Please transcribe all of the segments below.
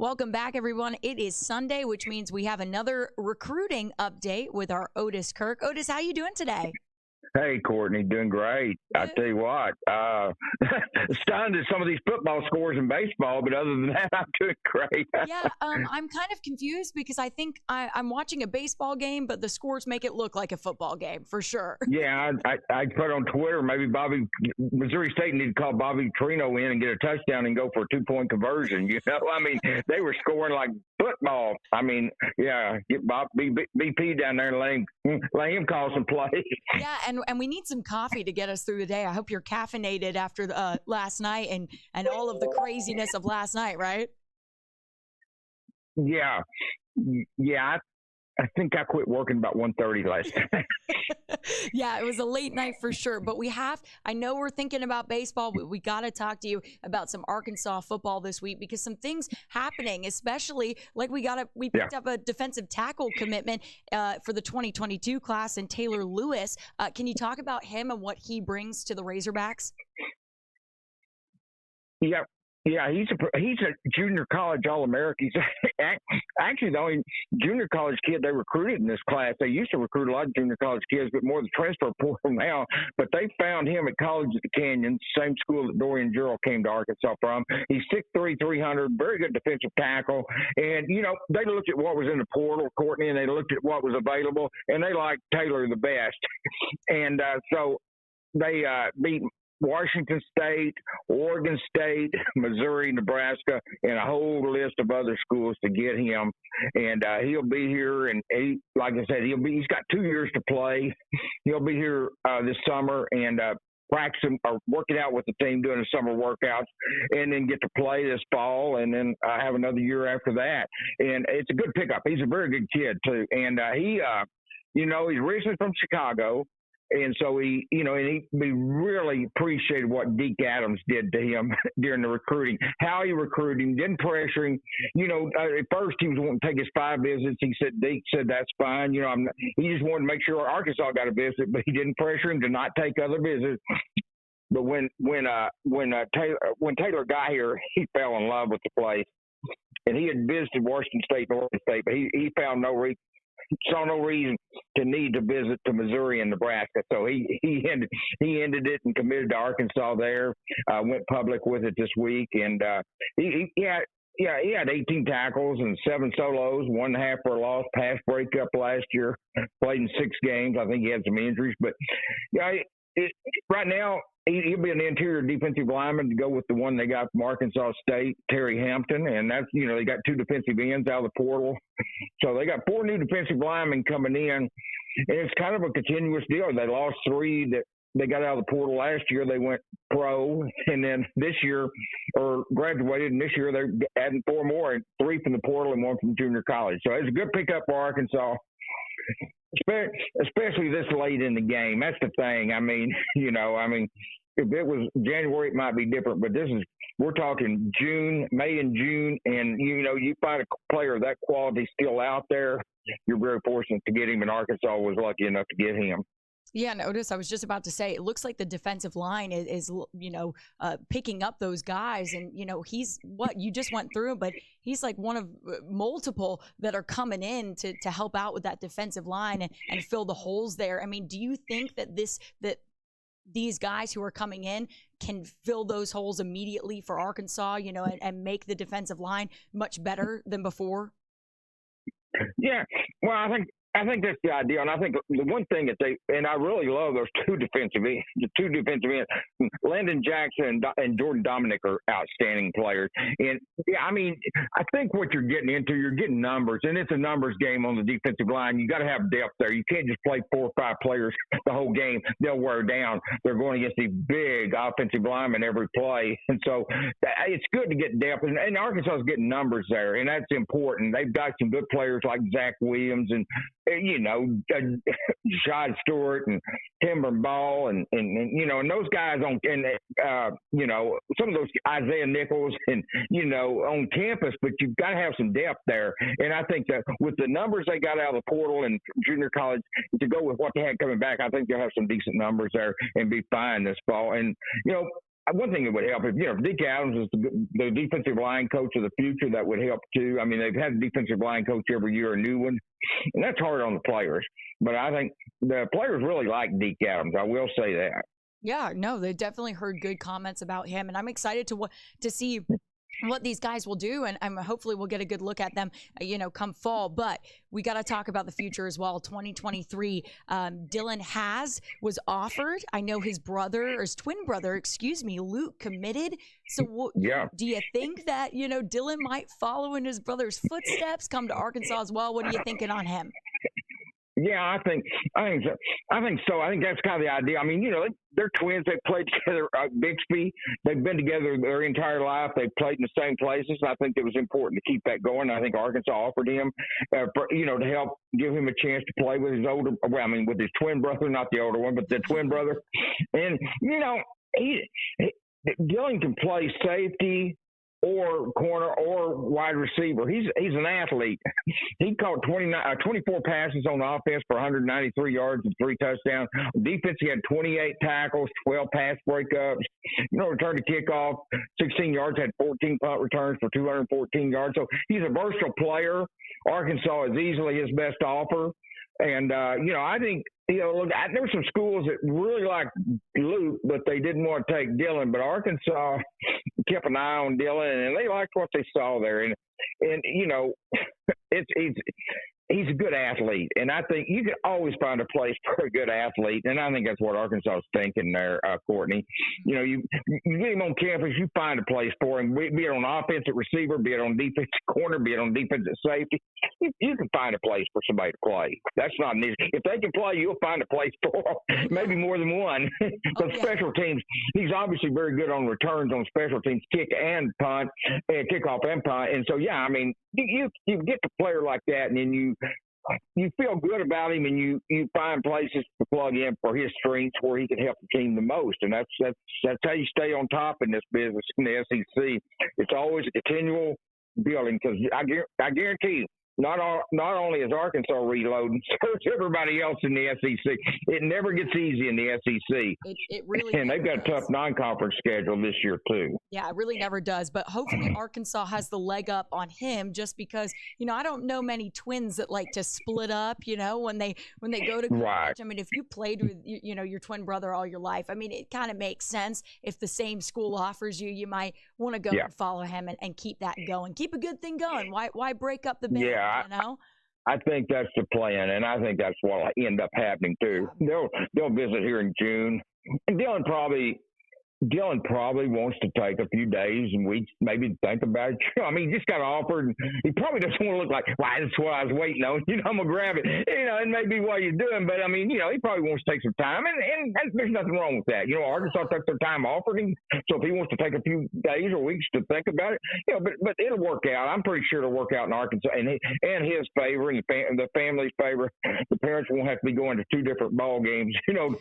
Welcome back, everyone. It is Sunday, which means we have another recruiting update with our Otis Kirk. Otis, how you doing today? Hey, Courtney, doing great. I tell you what, stunned at some of these football scores in baseball, but other than that, I'm doing great. I'm kind of confused because I think I'm watching a baseball game, but the scores make it look like a football game for sure. Yeah, I put on Twitter, maybe Missouri State need to call Bobby Trino in and get a touchdown and go for a 2-point conversion. I mean, they were scoring like football. I mean, yeah, get Bob BP down there and let him call some plays. Yeah, and we need some coffee to get us through the day. I hope you're caffeinated after last night and all of the craziness of last night, right? Yeah. I think I quit working about 1:30 last night. Yeah, it was a late night for sure. But I know we're thinking about baseball, but we got to talk to you about some Arkansas football this week because some things happening, especially like we picked up a defensive tackle commitment for the 2022 class and Taylor Lewis. Can you talk about him and what he brings to the Razorbacks? Yeah. Yeah, he's a junior college All-American. He's actually the only junior college kid they recruited in this class. They used to recruit a lot of junior college kids, but more the transfer portal now. But they found him at College at the Canyon, same school that Dorian Gerald came to Arkansas from. He's 6'3", 300, very good defensive tackle. And, they looked at what was in the portal, Courtney, and they looked at what was available, and they liked Taylor the best. And so they beat Washington State, Oregon State, Missouri, Nebraska, and a whole list of other schools to get him. And he'll be here, and like I said, he's got 2 years to play. He'll be here this summer and practicing or working out with the team, doing the summer workouts, and then get to play this fall, and then have another year after that. And it's a good pickup. He's a very good kid too, and he's originally from Chicago. And so he really appreciated what Deke Adams did to him during the recruiting, how he recruited him, didn't pressure him. At first he was wanting to take his 5 visits. Deke said that's fine. He just wanted to make sure Arkansas got a visit, but he didn't pressure him to not take other visits. But when Taylor got here, he fell in love with the place, and he had visited Washington State and Oregon State, but he found saw no reason to need to visit to Missouri and Nebraska. So he ended it and committed to Arkansas there, went public with it this week. And he had 18 tackles and 7 solos, 1.5 for a loss, pass breakup last year, played in 6 games. I think he had some injuries. But right now, he'll be an interior defensive lineman to go with the one they got from Arkansas State, Terry Hampton. And that's, they got 2 defensive ends out of the portal. So they got 4 new defensive linemen coming in. And it's kind of a continuous deal. They lost 3 that they got out of the portal last year. They went pro. And then this year, or graduated, and this year they're adding 4 more, 3 from the portal and 1 from junior college. So it's a good pickup for Arkansas, especially this late in the game. That's the thing. If it was January, it might be different, but we're talking May and June, and you find a player of that quality still out there, you're very fortunate to get him, and Arkansas was lucky enough to get him. Yeah, notice I was just about to say, it looks like the defensive line is picking up those guys, and he's what you just went through, but he's like one of multiple that are coming in to help out with that defensive line and fill the holes there. I mean, do you think that these guys who are coming in can fill those holes immediately for Arkansas, and make the defensive line much better than before? Yeah, well, I think that's the idea, and I think the one thing that I really love those 2 defensive ends, Landon Jackson and Jordan Dominic are outstanding players. And I think what you're getting numbers, and it's a numbers game on the defensive line. You got to have depth there. You can't just play 4 or 5 players the whole game. They'll wear down. They're going against these big offensive linemen every play, and so it's good to get depth. And Arkansas is getting numbers there, and that's important. They've got some good players like Zach Williams and Shad Stewart and Timber Ball and those guys some of those Isaiah Nichols and on campus, but you've got to have some depth there. And I think that with the numbers they got out of the portal and junior college to go with what they had coming back, I think they'll have some decent numbers there and be fine this fall. And one thing that would help if Dick Adams is the defensive line coach of the future, that would help too. I mean, they've had a defensive line coach every year, a new one, and that's hard on the players. But I think the players really like Dick Adams. I will say that. Yeah, no, they definitely heard good comments about him, and I'm excited to see what these guys will do, and hopefully we'll get a good look at them, come fall. But we got to talk about the future as well. 2023, Dylan Hasz was offered. I know his twin brother, Luke, committed. So do you think that, Dylan might follow in his brother's footsteps, come to Arkansas as well? What are you thinking on him? Yeah, I think so. I think that's kind of the idea. I mean, they're twins. They played together at Bixby. They've been together their entire life. They've played in the same places. I think it was important to keep that going. I think Arkansas offered him, to help give him a chance to play with with his twin brother, not the older one, but the twin brother. And Dylan can play safety or corner or wide receiver. He's an athlete. He caught 24 passes on offense for 193 yards and 3 touchdowns. Defense, he had 28 tackles, 12 pass breakups. Return to kickoff, 16 yards, had 14 punt returns for 214 yards. So he's a versatile player. Arkansas is easily his best offer. And, I think, look, there were some schools that really liked Luke, but they didn't want to take Dylan. But Arkansas kept an eye on Dylan, and they liked what they saw there. And he's a good athlete. And I think you can always find a place for a good athlete. And I think that's what Arkansas is thinking there, Courtney. You get him on campus, you find a place for him, be it on offensive receiver, be it on defensive corner, be it on defensive safety. You can find a place for somebody to play. That's not an issue. If they can play, you'll find a place for them, maybe more than one. But special teams, he's obviously very good on returns on special teams, kick and punt, kickoff and punt. And so, you get a player like that, and then you feel good about him, and you find places to plug in for his strengths where he can help the team the most. And that's how you stay on top in this business in the SEC. It's always a continual building, because I guarantee you, not only is Arkansas reloading, so is everybody else in the SEC. It never gets easy in the SEC. It really and they've got a tough non-conference schedule this year too. Yeah, it really never does. But hopefully Arkansas has the leg up on him, just because, I don't know many twins that like to split up, when they go to college. Right. I mean, if you played with, your twin brother all your life, I mean, it kind of makes sense. If the same school offers you might want to go and follow him and keep that going. Keep a good thing going. Why break up the band? Yeah. I think that's the plan, and I think that's what will end up happening too. They'll visit here in June, and Dylan probably wants to take a few days and weeks, maybe to think about it. I mean, he just got offered. He probably doesn't want to look like, wow, that's what I was waiting on. I'm going to grab it. It may be what you're doing, but I mean, he probably wants to take some time, and there's nothing wrong with that. Arkansas took their time offered him, so if he wants to take a few days or weeks to think about it, but it'll work out. I'm pretty sure it'll work out in Arkansas and his favor and the family's favor. The parents won't have to be going to 2 different ball games, to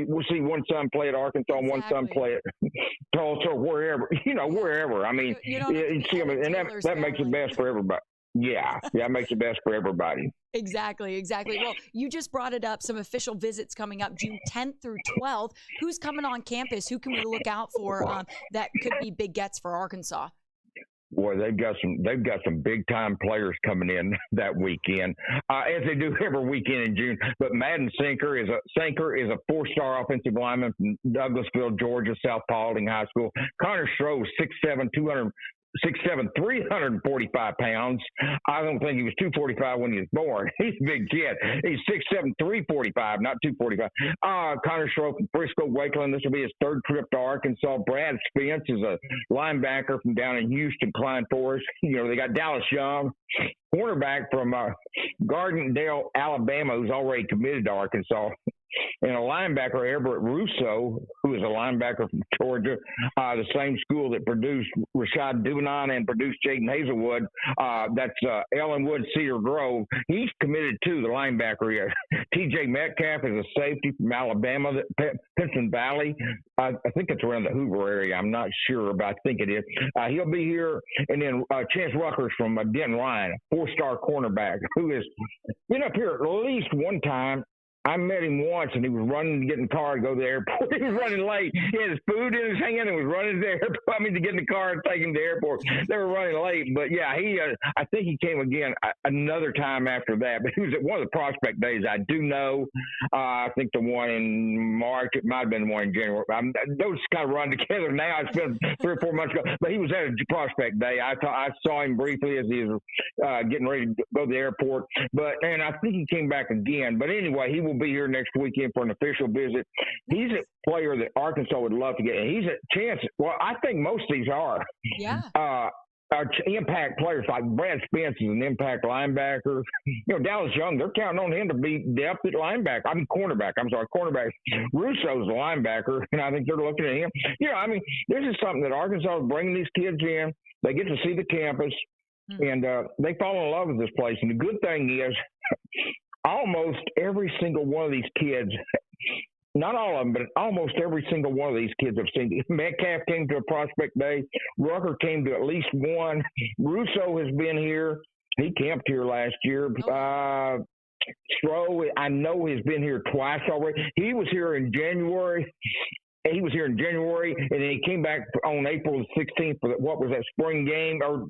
we'll see one son play at Arkansas, one son play at Tulsa, wherever. I mean, that makes it best for everybody. Yeah, that makes it best for everybody. Exactly. Well, you just brought it up. Some official visits coming up June 10th through 12th. Who's coming on campus? Who can we look out for that could be big gets for Arkansas? Boy, they've got some big time players coming in that weekend, as they do every weekend in June. But Madden Sinker is a 4-star offensive lineman from Douglasville, Georgia, South Paulding High School. Connor Stroh, 6'7", 345 pounds. I don't think he was 245 when he was born. He's a big kid. He's 6'7", 345, not 245. Connor Stroh from Frisco, Wakeland. This will be his 3rd trip to Arkansas. Brad Spence is a linebacker from down in Houston, Klein Forest. They got Dallas Young, cornerback from Gardendale, Alabama, who's already committed to Arkansas. And a linebacker, Everett Russo, who is a linebacker from Georgia, the same school that produced Rashad Duvenon and produced Jaden Hazelwood. That's Ellenwood, Cedar Grove. He's committed to the linebacker here. T.J. Metcalf is a safety from Alabama, Pinson Valley. I think it's around the Hoover area. I'm not sure, but I think it is. He'll be here. And then Chance Ruckers from Denton Ryan, 4-star cornerback, who has been up here at least one time. I met him once, and he was running to get in the car to go to the airport. He was running late. He had his food in his hand and was running to the airport. To get in the car and take him to the airport. They were running late. But, yeah, I think he came again another time after that. But he was at one of the prospect days. I do know. I think the one in March, it might have been the one in January. Those kind of run together now. It's been 3 or 4 months ago. But he was at a prospect day. I saw him briefly as he was getting ready to go to the airport. And I think he came back again. But anyway, he will be here next weekend for an official visit. He's a player that Arkansas would love to get. And he's a chance. Well, I think most of these are. Yeah. Impact players like Brad Spence is an impact linebacker. Dallas Young, they're counting on him to be depth at linebacker. Cornerback. Cornerback. Russo's a linebacker, and I think they're looking at him. This is something that Arkansas is bringing these kids in. They get to see the campus, and they fall in love with this place. And the good thing is, almost every single one of these kids, not all of them, but almost every single one of these kids have seen it. Metcalf came to a prospect day. Rucker came to at least one. Russo has been here. He camped here last year. Stroh, I know, has been here twice already. He was here in January. And then he came back on April 16th for what was that spring game or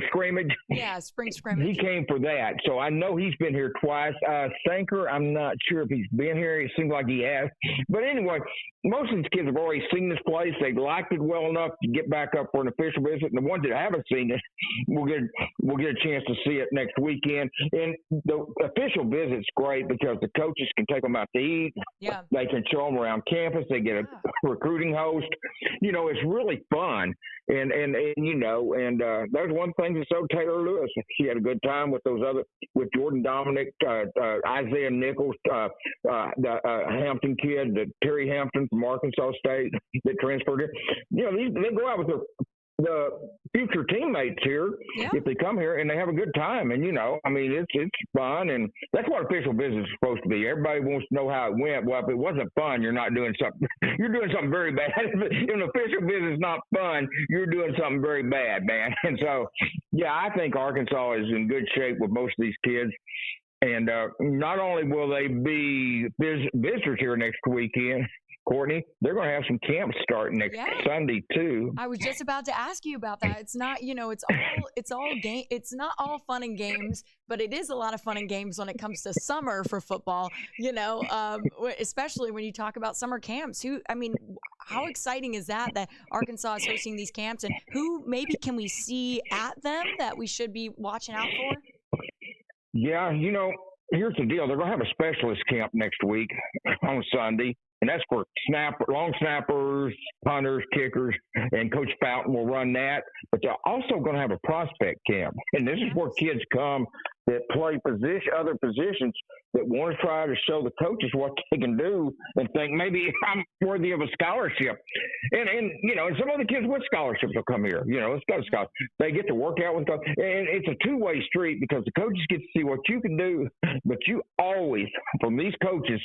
scrimmage? Yeah, spring scrimmage. He came for that, so I know he's been here twice. Sanker, I'm not sure if he's been here. It seems like he has. But anyway, most of these kids have already seen this place. They liked it well enough to get back up for an official visit. And the ones that haven't seen it, we'll get a chance to see it next weekend. And the official visit's great because the coaches can take them out to eat. Yeah. They can show them around campus. They get a recruiting host. It's really fun. And there's one thing that so Taylor Lewis. He had a good time with with Jordan Dominic, Isaiah Nichols, the Hampton kid, Terry Hampton from Arkansas State that transferred in. They go out with the future teammates here if they come here, and they have a good time. And it's fun, and that's what official business is supposed to be. Everybody wants to know how it went. Well, if it wasn't fun, you're not doing something. You're doing something very bad. If an official business is not fun, you're doing something very bad, man. And so, I think Arkansas is in good shape with most of these kids. And not only will they be visitors here next weekend, Courtney, they're going to have some camps starting next Sunday too. I was just about to ask you about that. It's not, it's all game. It's not all fun and games, but it is a lot of fun and games when it comes to summer for football. Especially when you talk about summer camps. How exciting is that Arkansas is hosting these camps, and who maybe can we see at them that we should be watching out for? Yeah, here's the deal. They're going to have a specialist camp next week on Sunday. And that's for long snappers, punters, kickers, and Coach Fountain will run that. But they're also going to have a prospect camp. And this is where kids come that play other positions that want to try to show the coaches what they can do and think maybe I'm worthy of a scholarship. And some of the kids with scholarships will come here. It's got a scholarship. They get to work out with them. And it's a two-way street because the coaches get to see what you can do. But you always, from these coaches,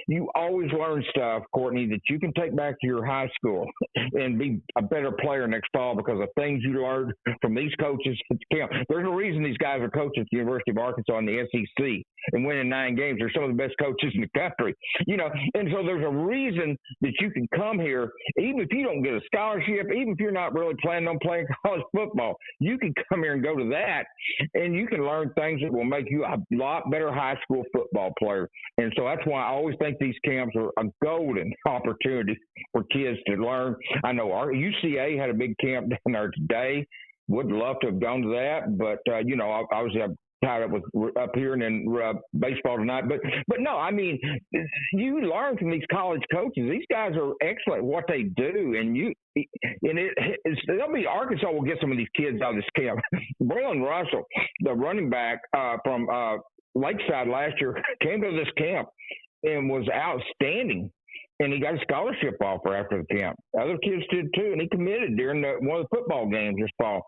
you always learn stuff, Courtney, that you can take back to your high school and be a better player next fall because of things you learned from these coaches at the camp. There's a reason these guys are coaching at the University of Arkansas in the SEC and winning 9 games. They're some of the best coaches in the country, and so there's a reason that you can come here, even if you don't get a scholarship, even if you're not really planning on playing college football, you can come here and go to that, and you can learn things that will make you a lot better high school football player. And so that's why I always think these camps are a golden opportunity for kids to learn. I know our UCA had a big camp down there today. Would love to have gone to that, but I was tied up with up here and then baseball tonight. But no, you learn from these college coaches. These guys are excellent at what they do, they'll be Arkansas will get some of these kids out of this camp. Braylon Russell, the running back from Lakeside last year, came to this camp and was outstanding. And he got a scholarship offer after the camp. Other kids did too, and he committed during one of the football games this fall.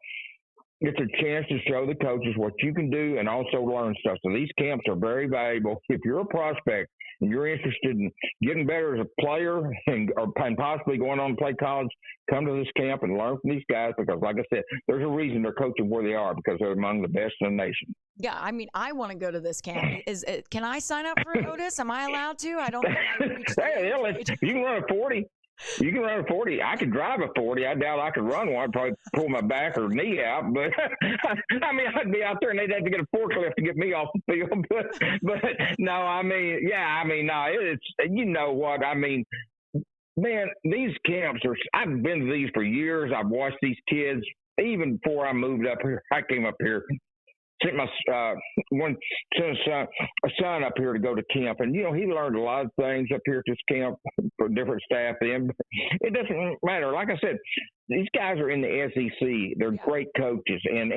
It's a chance to show the coaches what you can do and also learn stuff. So these camps are very valuable. If you're a prospect and you're interested in getting better as a player and possibly going on to play college, come to this camp and learn from these guys because, like I said, there's a reason they're coaching where they are because they're among the best in the nation. Yeah, I mean, I want to go to this camp. Can I sign up for it, Otis? Am I allowed to? I don't think I reached the Hey, age. you can run a 40. You can run a 40. I could drive a 40. I doubt I could run one. I'd probably pull my back or knee out. But, I mean, I'd be out there and they'd have to get a forklift to get me off the field. But no, I mean, no, it's, you know what? I mean, man, these camps I've been to these for years. I've watched these kids. Even before I moved up here, I came up here. Sent my son up here to go to camp, and you know he learned a lot of things up here at this camp for different staff. It doesn't matter. Like I said, these guys are in the SEC. They're great coaches, and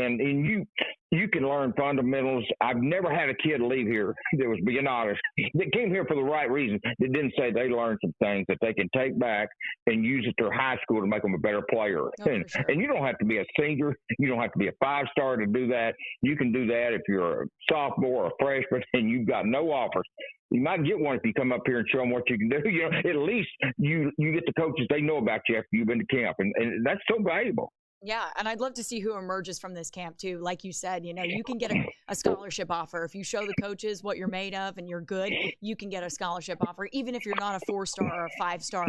you can learn fundamentals. I've never had a kid leave here that was being honest. That came here for the right reason. That didn't say they learned some things that they can take back and use at their high school to make them a better player. And you don't have to be a senior. You don't have to be a 5-star to do that. You can do that if you're a sophomore or a freshman and you've got no offers. You might get one if you come up here and show them what you can do. You know, at least you get the coaches they know about you after you've been to camp, and that's so valuable. Yeah, and I'd love to see who emerges from this camp too. Like you said, you know, you can get a scholarship offer if you show the coaches what you're made of and you're good. You can get a scholarship offer, even if you're not a 4-star or a 5-star,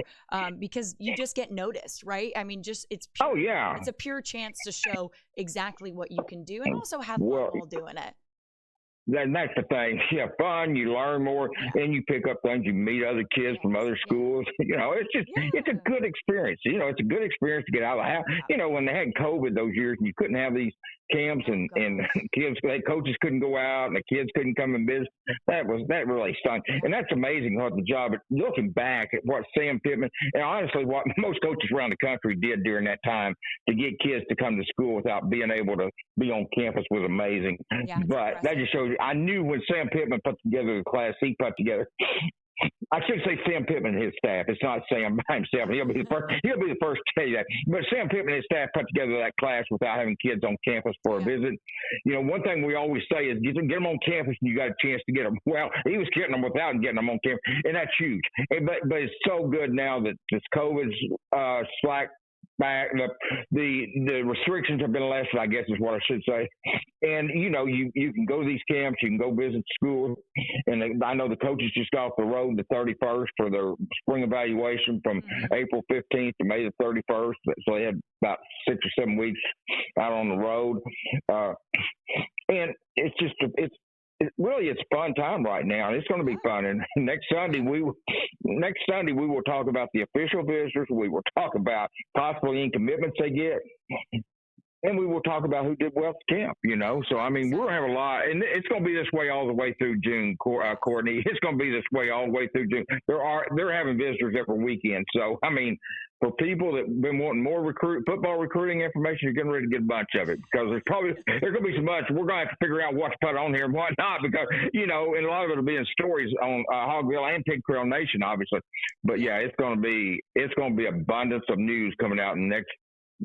because you just get noticed, right? I mean, it's pure, it's a pure chance to show exactly what you can do and also have fun while doing it. That's the thing. You have fun, you learn more, and you pick up things. You meet other kids from other schools. You know, it's a good experience. You know, it's a good experience to get out of the house. You know, when they had COVID those years and you couldn't have these camps and kids, coaches couldn't go out and the kids couldn't come and visit. That really stunk. And that's amazing what the job, looking back at what Sam Pittman, and honestly what most coaches around the country did during that time to get kids to come to school without being able to be on campus was amazing. But that just shows you, I knew when Sam Pittman put together the class he put together, I should say Sam Pittman and his staff. It's not Sam by himself. He'll be the first to tell you that. But Sam Pittman and his staff put together that class without having kids on campus for a visit. You know, one thing we always say is get them on campus and you got a chance to get them. Well, he was getting them without getting them on campus, and that's huge. But it's so good now that this COVID's slack back. The restrictions have been lessened, I guess is what I should say. And, you know, you can go to these camps, you can go visit schools. And I know the coaches just got off the road the 31st for their spring evaluation from April 15th to May the 31st. So they had about 6 or 7 weeks out on the road. And it's just, it's a fun time right now, and it's going to be fun. And next Sunday we will talk about the official visitors. We will talk about possibly any commitments they get, and we will talk about who did well at camp. You know, so I mean, we'll have a lot, and it's going to be this way all the way through June, Courtney. It's going to be this way all the way through June. They're having visitors every weekend, so I mean, for people that have been wanting more football recruiting information, you're getting ready to get a bunch of it, because there's going to be so much. We're going to have to figure out what to put on here and what not, because, you know, and a lot of it will be in stories on Hogville and Pig Trail Nation, obviously. But yeah, it's going to be abundance of news coming out in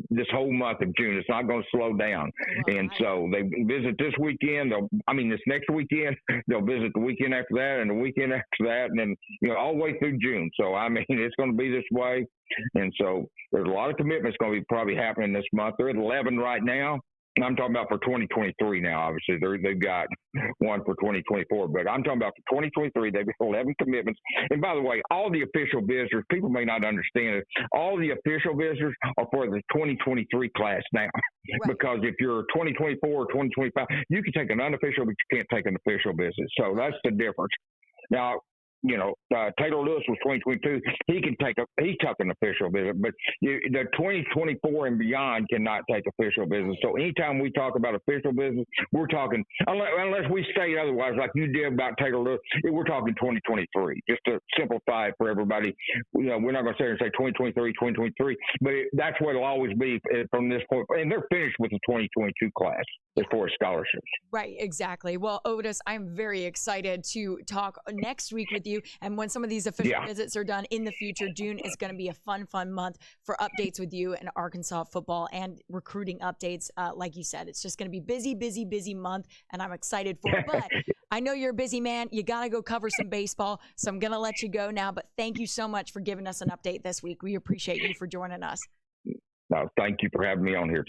this whole month of June. It's not going to slow down. And so they visit this weekend. This next weekend, they'll visit the weekend after that and the weekend after that. And then, you know, all the way through June. So, I mean, it's going to be this way. And so there's a lot of commitments going to be probably happening this month. They're at 11 right now. I'm talking about for 2023 now, obviously. They've got one for 2024, but I'm talking about for 2023, they've got 11 commitments. And by the way, all the official visitors, people may not understand it, all the official visitors are for the 2023 class now. Right. Because if you're 2024 or 2025, you can take an unofficial, but you can't take an official visit. So that's the difference. Now, you know, Taylor Lewis was 2022. He took an official visit, but the 2024 and beyond cannot take official visits. So anytime we talk about official visits, we're talking, unless we state otherwise, like you did about Taylor Lewis, we're talking 2023, just to simplify it for everybody. You know, we're not going to sit here and say 2023, but that's what it'll always be from this point. And they're finished with the 2022 class as far as scholarships. Right, exactly. Well, Otis, I'm very excited to talk next week with you. And when some of these official visits are done in the future, June is going to be a fun month for updates with you and Arkansas football and recruiting updates. Like you said, it's just going to be busy month, and I'm excited for it. But I know you're a busy man. You got to go cover some baseball, so I'm going to let you go now. But thank you so much for giving us an update this week. We appreciate you for joining us. No, thank you for having me on here today.